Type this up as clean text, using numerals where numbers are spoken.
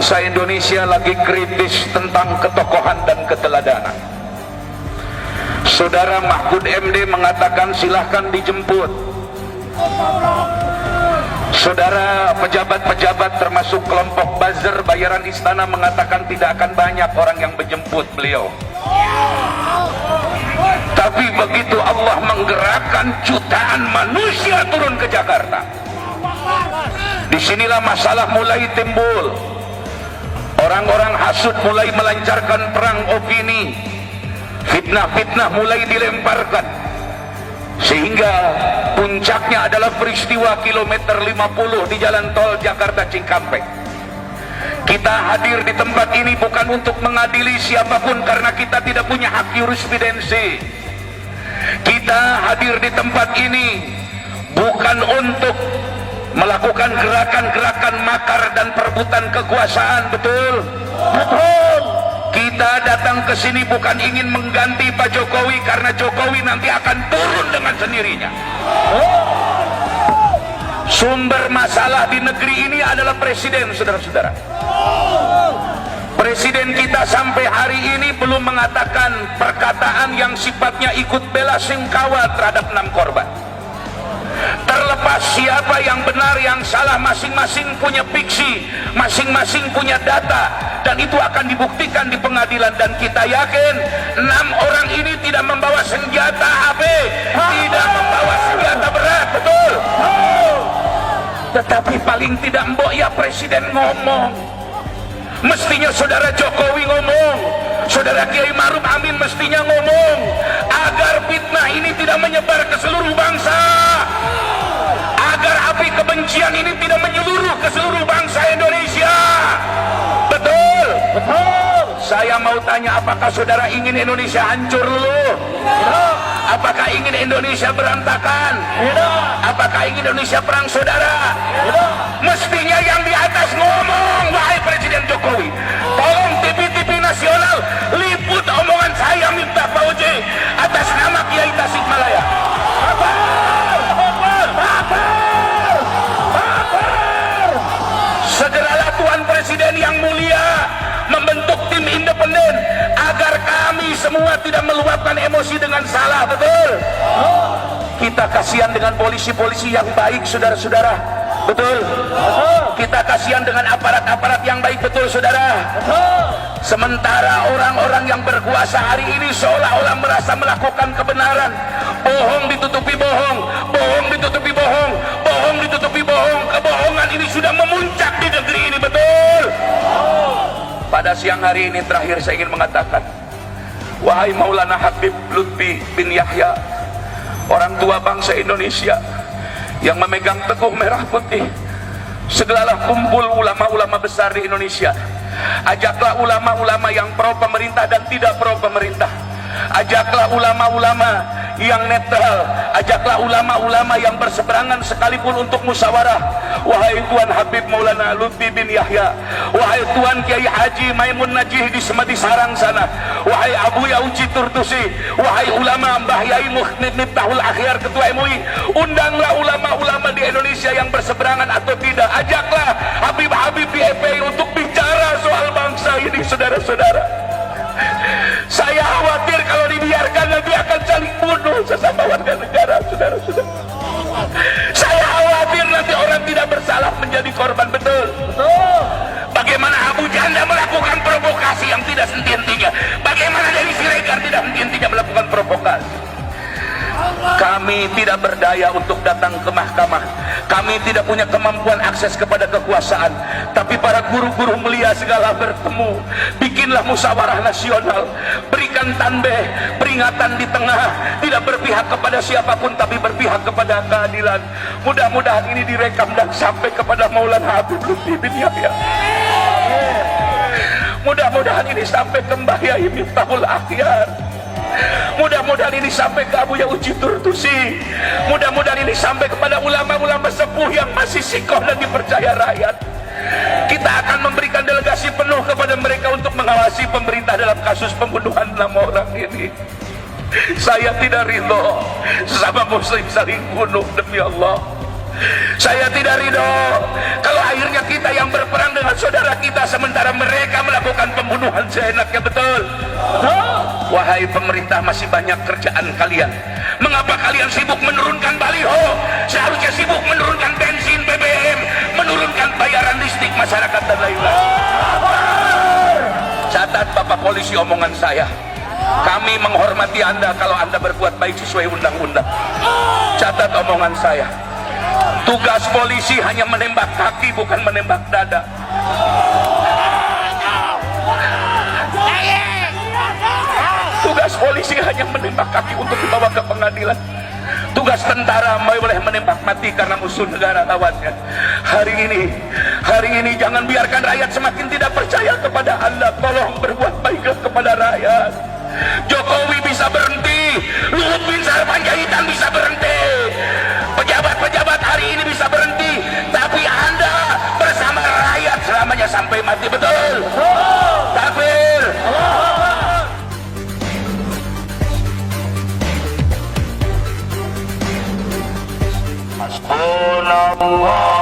Bangsa Indonesia lagi kritis tentang ketokohan dan keteladanan. Saudara Mahfud MD mengatakan silahkan dijemput. Saudara pejabat-pejabat termasuk kelompok buzzer bayaran istana mengatakan tidak akan banyak orang yang menjemput beliau. Tapi begitu Allah menggerakkan jutaan manusia turun ke Jakarta, disinilah masalah mulai timbul. Orang-orang hasut mulai melancarkan perang opini, fitnah-fitnah mulai dilemparkan, sehingga puncaknya adalah peristiwa kilometer 50 di jalan tol Jakarta Cikampek. Kita hadir di tempat ini bukan untuk mengadili siapapun karena kita tidak punya hak jurisprudensi. Kita hadir di tempat ini bukan untuk melakukan gerakan-gerakan makar dan perebutan kekuasaan, betul? Betul. Kita datang ke sini bukan ingin mengganti Pak Jokowi karena Jokowi nanti akan turun dengan sendirinya. Sumber masalah di negeri ini adalah presiden, saudara-saudara. Presiden kita sampai hari ini belum mengatakan perkataan yang sifatnya ikut bela sungkawa terhadap 6 korban. Terlepas siapa yang benar yang salah, masing-masing punya fiksi, masing-masing punya data, dan itu akan dibuktikan di pengadilan. Dan kita yakin 6 orang ini tidak membawa senjata HP, tidak membawa senjata berat, betul? Tetapi paling tidak mbok ya presiden ngomong. Mestinya saudara Jokowi ngomong, saudara Kiai Maruf Amin mestinya ngomong, agar fitnah ini tidak menyebar ke seluruh bangsa, agar api kebencian ini tidak menyeluruh ke seluruh bangsa Indonesia. Betul? Betul. Saya mau tanya, apakah saudara ingin Indonesia hancur dulu? Apakah ingin Indonesia berantakan? Apakah ingin Indonesia perang saudara? Mestinya yang di atas ngomong, wahai Presiden Jokowi. Tolong TV-TV nasional liput omongan saya minta Pak Oji atas nama Kiai Tasikmalaya. Segeralah Tuan Presiden yang mulia membentuk tim independen agar kami semua tidak meluapkan emosi dengan salah, betul? Kita kasihan dengan polisi-polisi yang baik, saudara-saudara, betul? Kita kasihan dengan aparat-aparat yang baik, betul, saudara? Sementara orang-orang yang berkuasa hari ini seolah-olah merasa melakukan kebenaran, bohong ditutupi bohong, bohong ditutupi bohong, bohong ditutupi bohong. Kebohongan ini sudah memuncak di negeri ini, betul? Pada siang hari ini terakhir saya ingin mengatakan, wahai Maulana Habib Lutfi bin Yahya, orang tua bangsa Indonesia yang memegang teguh merah putih, segeralah kumpul ulama-ulama besar di Indonesia. Ajaklah ulama-ulama yang pro pemerintah dan tidak pro pemerintah. Ajaklah ulama-ulama yang netral, ajaklah ulama-ulama yang berseberangan sekalipun untuk musyawarah. Wahai Tuan Habib Maulana Lutfi bin Yahya, wahai Tuan Kiai Haji Maimun Najih di Semedi Sarang sana, wahai Abu Yauci Turtusi, wahai ulama Mbah Yai Miftahul Akhyar Ketua MUI, undanglah ulama-ulama di Indonesia yang berseberangan atau tidak. Ajaklah Habib-habib di FPI untuk bicara soal bangsa ini, saudara-saudara. Saya khawatir kalau dibiarkan nanti akan saling bunuh sesama warga negara, saudara-saudara. Saya khawatir nanti orang tidak bersalah menjadi korban, betul? Betul. Bagaimana Abu Janda melakukan provokasi yang tidak henti-hentinya? Bagaimana Dewi Siregar tidak henti-hentinya melakukan provokasi? Kami tidak berdaya untuk datang ke mahkamah. Kami tidak punya kemampuan akses kepada kekuasaan. Tapi para guru-guru mulia segala bertemu. Bikinlah musyawarah nasional. Berikan tanbih, peringatan di tengah. Tidak berpihak kepada siapapun, tapi berpihak kepada keadilan. Mudah-mudahan ini direkam dan sampai kepada Maulana Habib Lutfi bin Yahya. Mudah-mudahan ini sampai ke Mbah Yai Miftahul Akhyar. Mudah-mudahan ini sampai ke Abu Yauci Turtusi. Mudah-mudahan ini sampai kepada ulama-ulama sepuh yang masih sikoh dan dipercaya rakyat. Kita akan memberikan delegasi penuh kepada mereka untuk mengawasi pemerintah dalam kasus pembunuhan 6 orang ini. Saya tidak ridho sesama muslim saling bunuh, demi Allah. Saya tidak ridho kalau akhirnya kita yang berperang dengan saudara kita sementara mereka melakukan pembunuhan seenaknya. Betul? Wahai pemerintah, masih banyak kerjaan kalian. Mengapa kalian sibuk menurunkan baliho? Seharusnya sibuk menurunkan bensin, BBM, menurunkan bayaran listrik masyarakat dan lain-lain. Catat Bapak Polisi omongan saya. Kami menghormati Anda kalau Anda berbuat baik sesuai undang-undang. Catat omongan saya. Tugas polisi hanya menembak kaki, bukan menembak dada. Tugas polisi hanya menembak kaki untuk dibawa ke pengadilan. Tugas tentara boleh menembak mati karena musuh negara lawannya. Hari ini jangan biarkan rakyat semakin tidak percaya kepada Anda. Tolong berbuat baiklah kepada rakyat. Jokowi bisa berhenti, Luhut bin Sarpanjaitan bisa berhenti, pejabat-pejabat hari ini bisa berhenti, tapi Anda bersama rakyat selamanya sampai mati. Betul? Takbir. Hasbunallah